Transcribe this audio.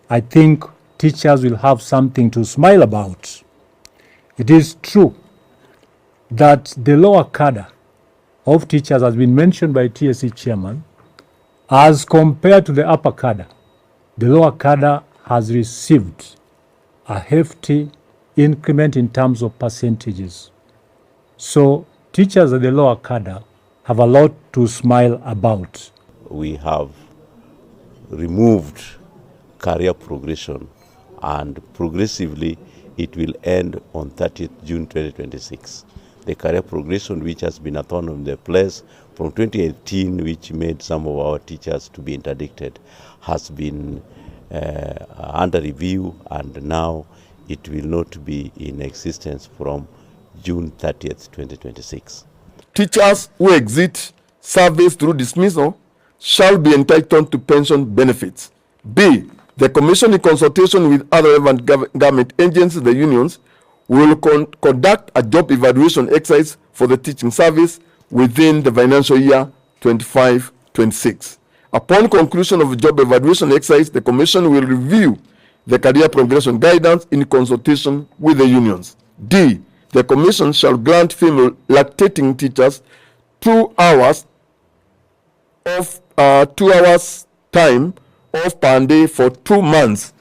I think teachers will have something to smile about. It is true that the lower cadre of teachers has been mentioned by TSC chairman. As compared to the upper cadre, the lower cadre has received a hefty increment in terms of percentages. So teachers at the lower cadre have a lot to smile about. We have removed career progression, and progressively it will end on 30th June 2026. The career progression, which has been a thorn on their flesh from 2018, which made some of our teachers to be interdicted, has been under review, and now it will not be in existence from June 30th, 2026. Teachers who exit service through dismissal shall be entitled to pension benefits. B. The Commission, in consultation with other relevant government agencies, the unions, will conduct a job evaluation exercise for the teaching service within the financial year 25-26. Upon conclusion of the job evaluation exercise, the Commission will review the career progression guidance in consultation with the unions. D. The Commission shall grant female lactating teachers 2 hours of 2 hours time off per day for 2 months